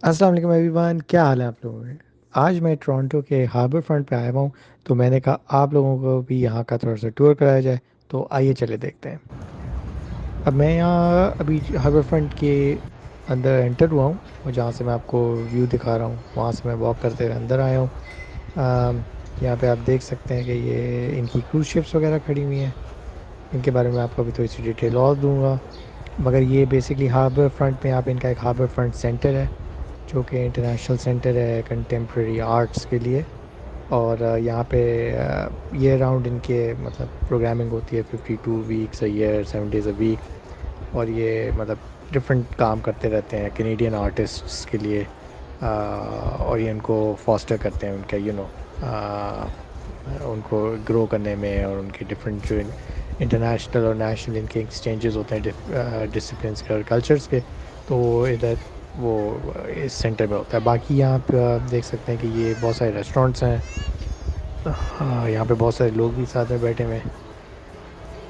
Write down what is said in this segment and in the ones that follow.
अस्सलाम वालेकुम एवरीवन, क्या हाल है आप लोगों के। आज मैं टोरंटो के हार्बर फ्रंट पे आया हुआ हूँ। तो मैंने कहा आप लोगों को भी यहाँ का थोड़ा सा टूर कराया जाए। तो आइए चले देखते हैं। अब मैं यहाँ अभी हार्बर फ्रंट के अंदर एंटर हुआ हूँ, और जहाँ से मैं आपको व्यू दिखा रहा हूँ वहाँ से मैं वॉक करते हुए अंदर आया हूँ। यहाँ पे आप देख सकते हैं कि ये इनकी क्रूज शिप्स वगैरह खड़ी हुई हैं। इनके बारे में आपको अभी थोड़ी सी डिटेल और दूंगा। मगर ये बेसिकली हार्बर फ्रंट में यहाँ पे इनका एक हार्बर फ्रंट सेंटर है, जो कि इंटरनेशनल सेंटर है कंटेम्प्रेरी आर्ट्स के लिए। और यहाँ पे ये राउंड इनके मतलब प्रोग्रामिंग होती है 52 weeks a year, 7 days a week. और ये मतलब डिफरेंट काम करते रहते हैं कैनेडियन आर्टिस्ट्स के लिए। और ये उनको फॉस्टर करते हैं उनका उनको ग्रो करने में, और उनके डिफरेंट जो इंटरनेशनल और नेशनल इनके एक्सचेंजेस होते हैं डिसिप्लिन्स के और कल्चर्स के। तो इधर वो इस सेंटर में होता है। बाकी यहाँ पे आप देख सकते हैं कि ये बहुत सारे रेस्टोरेंट्स हैं। हाँ, यहाँ पे बहुत सारे लोग भी साथ में बैठे हुए हैं।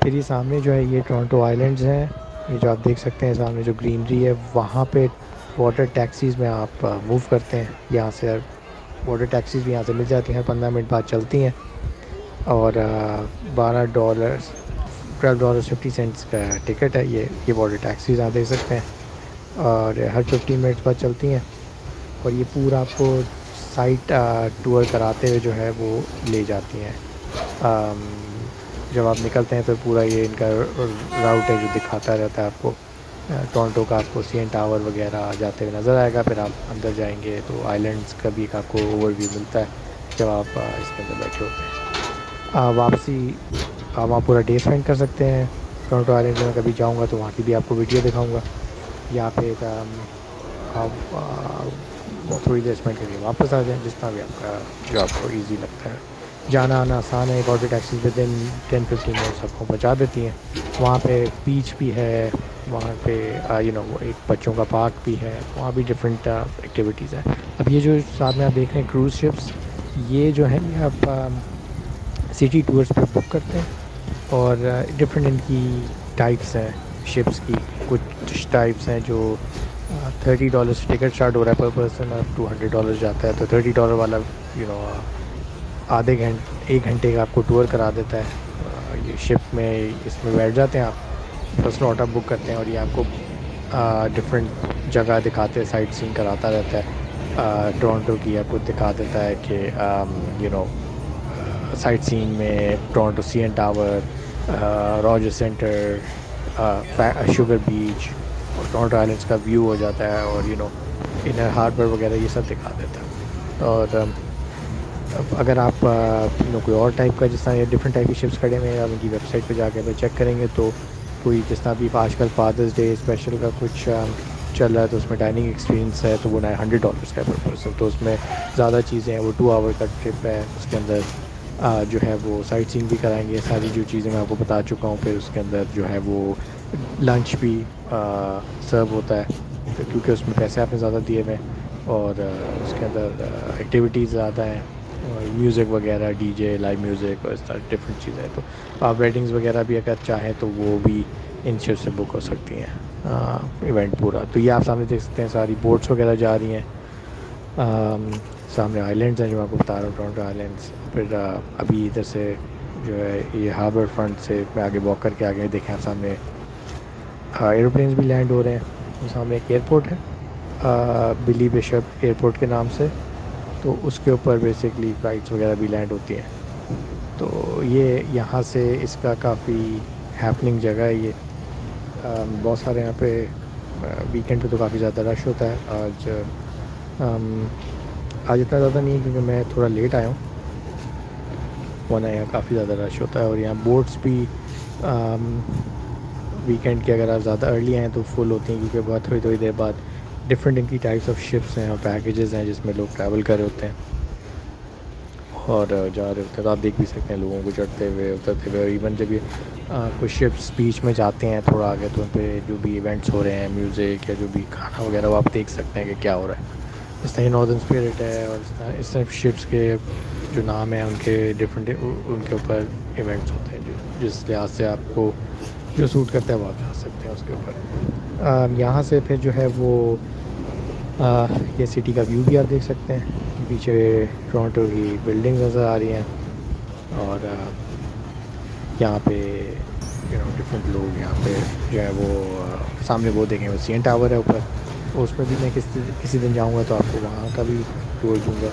फिर ये सामने जो है ये टोरंटो आइलैंड्स हैं। ये जो आप देख सकते हैं सामने जो ग्रीनरी है, वहाँ पे वाटर टैक्सीज़ में आप मूव करते हैं यहाँ से। वाटर टैक्सीज़ भी यहाँ से मिल जाती हैं, 15 मिनट बाद चलती हैं। और $12, $12.50 का टिकट है। ये वाटर टैक्सीज़ आप देख सकते हैं, और हर 15 मिनट्स बाद चलती हैं। और ये पूरा आपको साइट टूर कराते हुए जो है वो ले जाती हैं। अम, जब आप निकलते हैं तो पूरा ये इनका राउट है जो दिखाता रहता है आपको। टोरंटो का आपको सीएन टावर वगैरह जाते हुए नज़र आएगा। फिर आप अंदर जाएंगे तो आइलैंड्स का भी एक आपको ओवरव्यू मिलता है जब आप इसके अंदर बैठे होते हैं। वापसी आप वहाँ पूरा डे स्पेंड कर सकते हैं। टोरंटो आइलैंड में कभी जाऊँगा तो वहाँ की भी आपको वीडियो दिखाऊँगा। यहाँ पे आप थोड़ी देर स्पेंड करिए, वापस आ जाएँ, जितना भी आपका जो आपको ईजी लगता है। जाना आना आसान है। Water taxi with in 10-15 minutes आपको पहुँचा देती हैं। वहाँ पे बीच भी है, वहाँ पे वो एक बच्चों का पार्क भी है, वहाँ भी डिफरेंट एक्टिविटीज़ हैं। अब ये जो साथ में आप देख रहे हैं क्रूज़ शिप्स, ये जो है ये आप सिटी टूर्स पे बुक करते हैं। और डिफरेंट इनकी टाइप्स हैं शिप्स की। कुछ टाइप्स हैं जो $30 से टिकट स्टार्ट हो रहा है पर पर्सन, और $200 जाता है। तो $30 वाला आधे घंटे 1 घंटे का आपको टूर करा देता है। ये शिप में इसमें बैठ जाते हैं आप, फर्स्ट स्लॉट आप बुक करते हैं, और ये आपको डिफरेंट जगह दिखाते हैं, साइट सीइंग कराता रहता है। टोरंटो की आपको दिखा देता है कि साइट सीइंग में Toronto CN tower, Roger centre, sugar beach और टोरंटो आइलैंड्स का व्यू हो जाता है। और इनर हार्बर वगैरह ये सब दिखा देता है। और अब अगर आप कोई और टाइप का, जिस तरह ये डिफरेंट टाइप की शिप्स खड़े हुए हैं, आप उनकी वेबसाइट पे जाके अगर चेक करेंगे तो कोई जिस तरह भी आजकल फादर्स डे स्पेशल का कुछ चल रहा है, तो उसमें डाइनिंग एक्सपीरियंस है, तो वो $100 का है पर पर्सन। तो उसमें ज़्यादा चीज़ें हैं, वो 2 आवर का ट्रिप है। उसके अंदर जो है वो साइट सीइंग भी कराएंगे, सारी जो चीज़ें मैं आपको बता चुका हूँ। फिर उसके अंदर जो है वो लंच भी सर्व होता है, तो क्योंकि उसमें पैसे आपने ज़्यादा दिए हुए हैं। और उसके अंदर एक्टिविटीज़ ज़्यादा हैं, और म्यूज़िक वगैरह, डीजे, लाइव म्यूज़िक और इस तरह डिफरेंट चीज़ें हैं। तो आप वेडिंग्स वगैरह भी अगर चाहें तो वो भी इन शिप से बुक हो सकती हैं। इवेंट पूरा तो ये आप सामने देख सकते हैं, सारी बोट्स वगैरह जा रही हैं। सामने आइलैंड्स हैं जो मैं आपको बता रहा हूँ, टोरंटो आइलैंड्स। फिर अभी इधर से जो है ये हार्बर फ्रंट से मैं आगे वॉक करके आगे देखें, आप सामने एरोप्लेन्स भी लैंड हो रहे हैं। सामने एक एयरपोर्ट है, बिली बिशप एयरपोर्ट के नाम से। तो उसके ऊपर बेसिकली फ़्लाइट्स वगैरह भी लैंड होती हैं। तो ये यहाँ से इसका काफ़ी हैपनिंग जगह है ये। बहुत सारे यहाँ पे वीकेंड पे तो काफ़ी ज़्यादा रश होता है। अम, आज इतना ज़्यादा नहीं है क्योंकि मैं थोड़ा लेट आया हूँ, वरना यहाँ काफ़ी ज़्यादा रश होता है। और यहाँ बोट्स भी वीकेंड के अगर आप ज़्यादा अर्ली आएँ तो फुल होती हैं, क्योंकि बहुत थोड़ी थोड़ी देर बाद डिफरेंट इनकी टाइप्स ऑफ शिप्स हैं और पैकेजेस हैं जिसमें लोग ट्रैवल कर रहे होते हैं और जा रहे होते हैं। तो आप देख भी सकते हैं लोगों को चढ़ते हुए, उतरते हुए। और इवन जब ये कुछ शिप्स बीच में जाते हैं थोड़ा आगे, तो उन पर जो भी इवेंट्स हो रहे हैं, म्यूज़िक या जो भी खाना वगैरह, वो आप देख सकते हैं कि क्या हो रहा है। इस तरह नॉर्दर्न स्पिरिट है, और इस तरह शिप्स के जो नाम हैं उनके डिफरेंट उनके ऊपर इवेंट्स होते हैं, जो जिस लिहाज से आपको जो सूट करता है वो आप जा सकते हैं उसके ऊपर। यहाँ से फिर जो है वो ये सिटी का व्यू भी आप देख सकते हैं, पीछे टोरंटो की बिल्डिंग्स नज़र आ रही हैं। और यहाँ पे डिफरेंट लोग यहाँ पे जो है वो सामने वो देखें, वो सीएन टावर है ऊपर, तो उसमें भी मैं किसी दिन जाऊँगा तो आपको वहाँ का भी टूर दूँगा।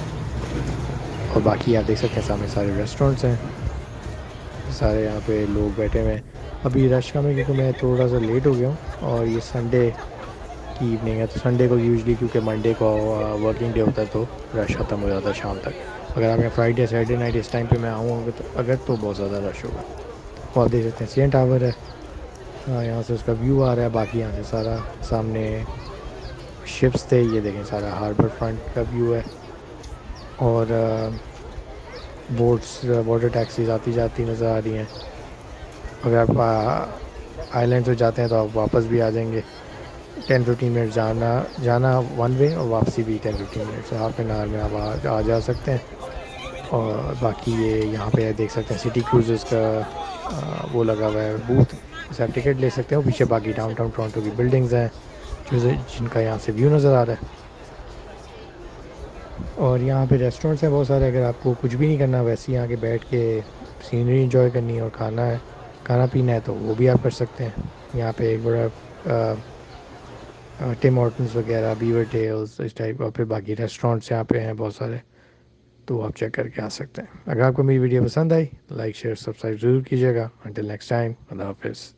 और बाकी आप देख सकते हैं सामने सारे रेस्टोरेंट्स हैं, सारे यहाँ पे लोग बैठे हुए हैं। अभी रश कम है क्योंकि मैं थोड़ा सा लेट हो गया हूँ, और ये संडे की इवनिंग है, तो संडे को यूजुअली क्योंकि मंडे को वर्किंग डे होता है तो रश ख़त्म हो जाता है शाम तक। अगर आप यहाँ फ्राइडे सैटरडे नाइट इस टाइम पे मैं आऊँगा तो बहुत ज़्यादा रश होगा। और आप देख सकते हैं सीएन टावर है, यहाँ से उसका व्यू आ रहा है। बाकी यहाँ से सारा सामने शिप्स थे, ये देखें सारा हार्बर फ्रंट का व्यू है। और बोट्स, वाटर टैक्सीज आती जाती नज़र आ रही हैं। अगर आप आइलैंड से जाते हैं तो आप वापस भी आ जाएंगे। 10-15 मिनट जाना जाना वन वे, और वापसी भी 10-15 मिनट से, हाफ एन आवर में आप आ जा सकते हैं। और बाकी ये यहाँ पे देख सकते हैं सिटी क्रूज़ेस का वो लगा हुआ है बूथ, से आप टिकट ले सकते हो। पीछे बाकी डाउनटाउन टोरंटो की बिल्डिंग्स हैं जिनका यहाँ से व्यू नज़र आ रहा है। और यहाँ पे रेस्टोरेंट्स हैं बहुत सारे, अगर आपको कुछ भी नहीं करना, वैसे ही यहाँ के बैठ के सीनरी एंजॉय करनी है और खाना पीना है तो वो भी आप कर सकते हैं। यहाँ पे एक बड़ा टिम हॉर्टन्स वगैरह, बीवर टेल्स, इस टाइप का, फिर बाकी रेस्टोरेंट्स यहाँ पे हैं बहुत सारे, तो आप चेक करके आ सकते हैं। अगर आपको मेरी वीडियो पसंद आई, लाइक शेयर सब्सक्राइब ज़रूर कीजिएगा। अंटिल नेक्स्ट टाइम, अल्लाह हाफिज़।